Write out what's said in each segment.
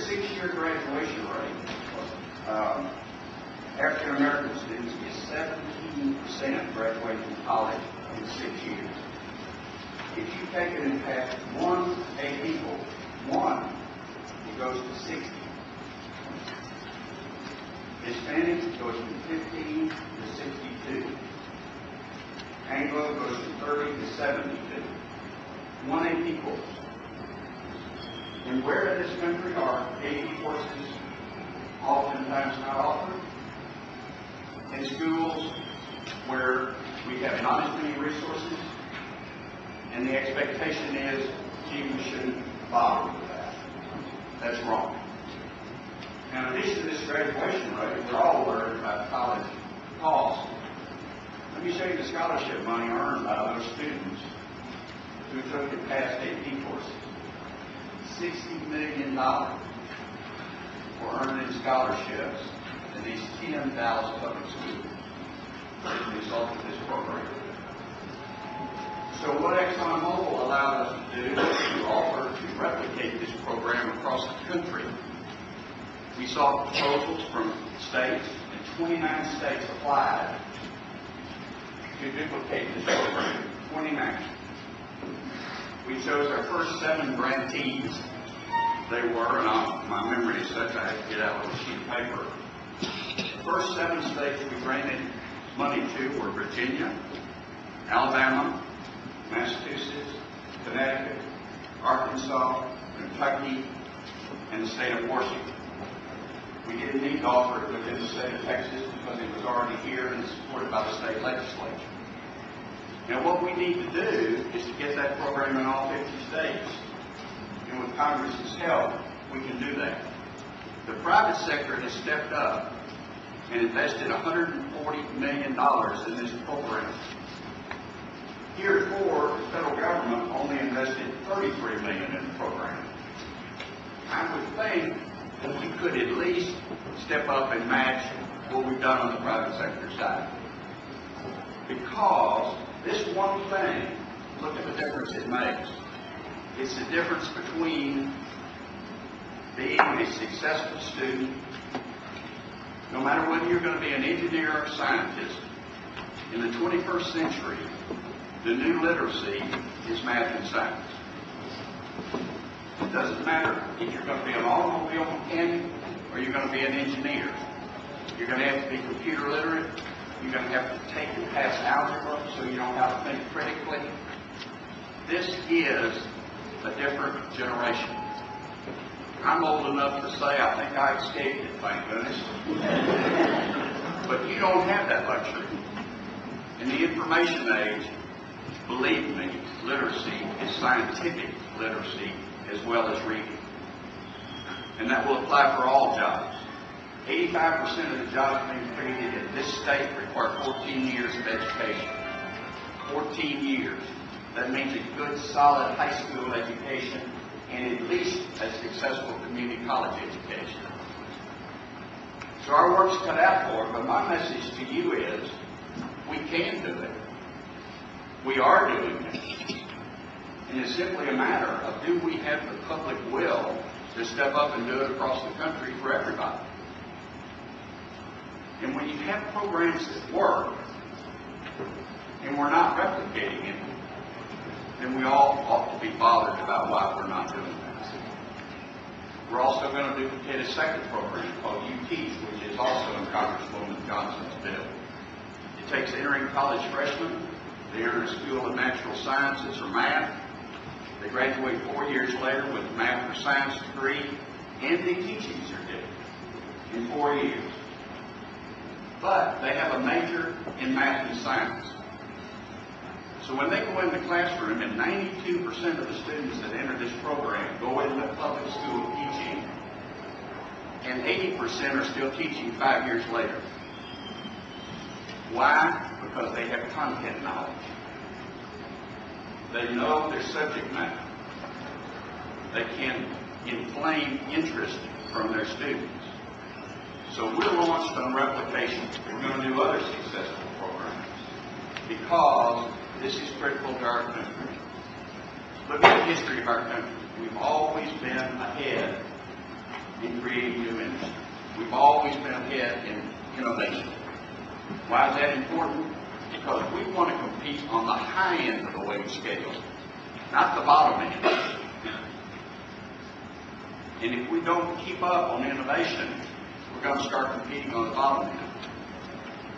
6-year graduation rate, African American students get 17% graduate from college in 6 years. If you take it in half, one equal one, it goes to 60. Hispanic goes from 15 to 62. Anglo goes from 30 to 72. 1 equals. And where in this country are AP courses oftentimes not offered? In schools where we have not as many resources, and the expectation is, gee, we shouldn't bother with that. That's wrong. Now, in addition to this graduation rate, we're all worried about college costs. Let me show you the scholarship money earned by those students who took and passed AP courses. $60 million were earned in scholarships in these 10 Dallas public schools as a result of this program. So what ExxonMobil allowed us to do is to offer to replicate this program across the country. We saw proposals from states, and 29 states applied to duplicate this program. 29. We chose our first 7 grantees. They were, and my memory is such I had to get out with a sheet of paper. The first 7 states we granted money to were Virginia, Alabama, Massachusetts, Connecticut, Arkansas, Kentucky, and the state of Washington. We didn't need to offer it within the state of Texas because it was already here and supported by the state legislature. Now what we need to do is to get that program in all 50 states. And with Congress's help, we can do that. The private sector has stepped up and invested $140 million in this program. Heretofore, the federal government only invested $33 million in the program. I would think that we could at least step up and match what we've done on the private sector side. Because this one thing, look at the difference it makes. It's the difference between being a successful student, no matter whether you're going to be an engineer or a scientist. In the 21st century, the new literacy is math and science. It doesn't matter if you're going to be an automobile mechanic or you're going to be an engineer. You're going to have to be computer literate. You're going to have to take and pass algebra so you know how to think critically. This is a different generation. I'm old enough to say I think I escaped it, thank goodness. But you don't have that luxury. In the information age, believe me, literacy is scientific literacy as well as reading. And that will apply for all jobs. 85% of the jobs being created in this state require 14 years of education. 14 years. That means a good, solid high school education and at least a successful community college education. So our work's cut out for it, but my message to you is we can do it. We are doing it. And it's simply a matter of do we have the public will to step up and do it across the country for everybody. And when you have programs that work and we're not replicating it, then we all ought to be bothered about why we're not doing that. We're also going to duplicate a second program called UT, which is also in Congresswoman Johnson's bill. It takes entering college freshmen. They enter a school of natural sciences or math. They graduate 4 years later with a math or science degree and a teaching certificate in 4 years. But they have a major in math and science. So when they go in the classroom, and 92% of the students that enter this program go into public school teaching, and 80% are still teaching 5 years later. Why? Because they have content knowledge. They know their subject matter. They can inflame interest from their students. So we're launched on replication. We're going to do other successful programs because this is critical to our country. Look at the history of our country. We've always been ahead ahead in innovation. Why is that important? Because we want to compete on the high end of the wage scale, not the bottom end. And if we don't keep up on innovation, we're going to start competing on the bottom end.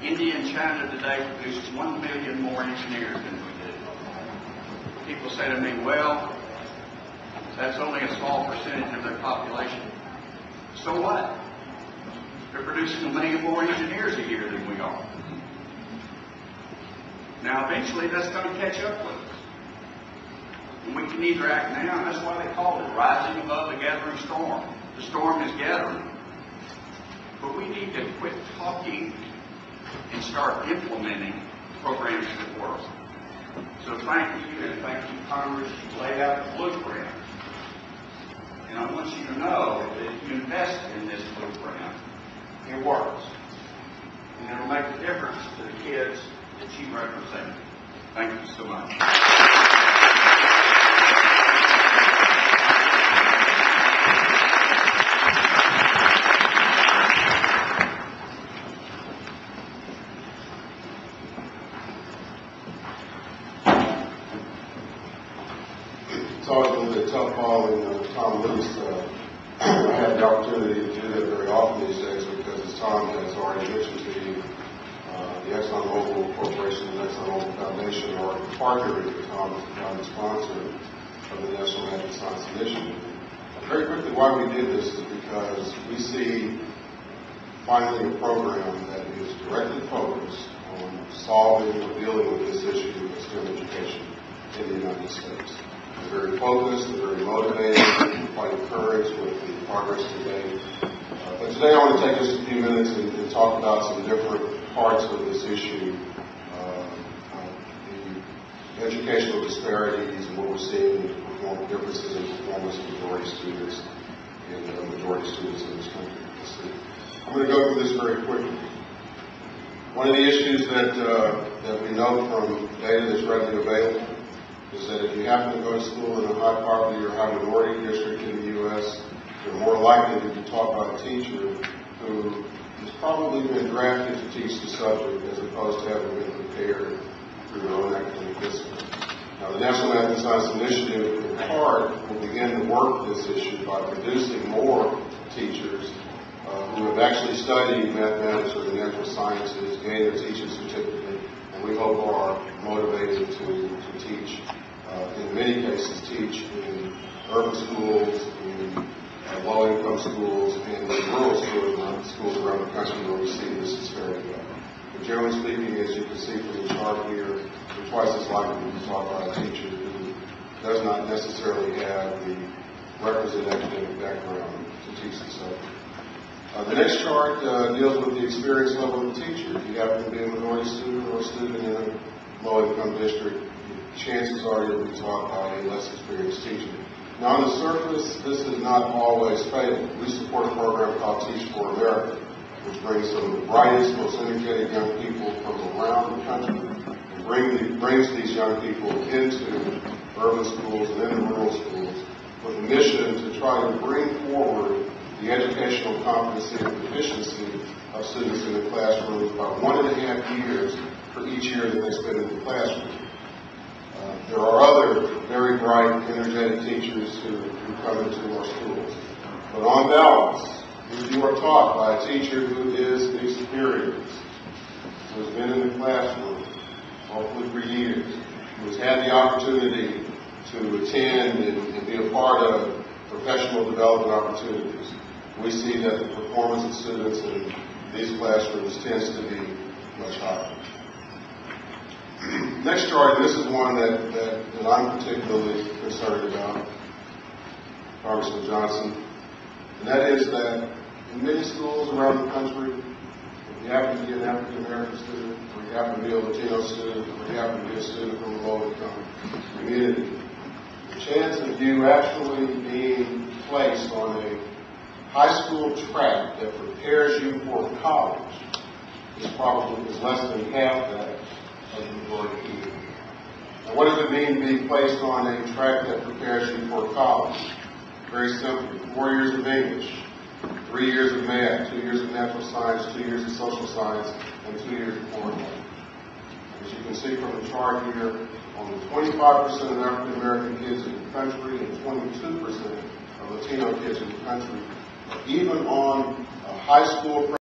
India and China today produces 1 million more engineers than we do. People say to me, well, that's only a small percentage of their population. So what? They're producing 1 million more engineers a year than we are. Now, eventually, that's going to catch up with us. And we can either act now, and that's why they call it rising above the gathering storm. The storm is gathering. But we need to quit talking and start implementing programs that work. So thank you, and thank you, Congress. You laid out the blueprint. And I want you to know that if you invest in this blueprint, it works. And it'll make a difference to the kids that you represent. Thank you so much. It's always been a bit tough following Tom Lewis. I have the opportunity to do that very often these days because, as Tom has already mentioned to you, the ExxonMobil Corporation and ExxonMobil Foundation are partnering with Tom as the founding sponsor of the National Math Science Initiative. Very quickly, why we did this is because we see finally a program that is directly focused on solving or dealing with this issue of STEM education in the United States. They're very focused, they're very motivated, quite encouraged with the progress today. But today I want to take just a few minutes and talk about some different parts of this issue, the educational disparities and what we're seeing in differences in performance of majority students and majority students in this country. I'm going to go through this very quickly. One of the issues that we know from data that's readily available is that if you happen to go to school in a high poverty or high minority district in the U.S., you're more likely to be taught by a teacher who has probably been drafted to teach the subject as opposed to having been prepared through their own academic discipline. Now, the National Math and Science Initiative, in part, will begin to work this issue by producing more teachers who have actually studied mathematics or the natural sciences, gained their teaching certificate, and we hope are motivated to teach. In many cases, teach in urban schools, in low-income schools, and in rural schools around the country where we see this disparity. But generally speaking, as you can see from the chart here, we're twice as likely to be taught by a teacher who does not necessarily have the requisite academic background to teach the subject. The next chart deals with the experience level of the teacher. If you happen to be a minority student or a student in a low-income district, chances are you'll be taught by a less experienced teacher. Now, on the surface, this is not always fatal. We support a program called Teach for America, which brings some of the brightest, most energetic young people from around the country and brings these young people into urban schools and into rural schools with a mission to try to bring forward the educational competency and proficiency of students in the classroom by 1.5 years for each year that they spend in the classroom. There are other very bright, energetic teachers who come into our schools. But on balance, if you are taught by a teacher who is experienced, who has been in the classroom, hopefully for years, who has had the opportunity to attend and be a part of professional development opportunities, we see that the performance of students in these classrooms tends to be much higher. Next chart, this is one that I'm particularly concerned about, Congressman Johnson, and that is that in many schools around the country, if you happen to be an African American student, or you happen to be a Latino student, or you happen to be a student from a low-income community, the chance of you actually being placed on a high school track that prepares you for college is less than half that of the majority community. Now, what does it mean to be placed on a track that prepares you for college? Very simply, 4 years of English, 3 years of math, 2 years of natural science, 2 years of social science, and 2 years of foreign language. As you can see from the chart here, only 25% of African American kids in the country and 22% of Latino kids in the country, even on a high school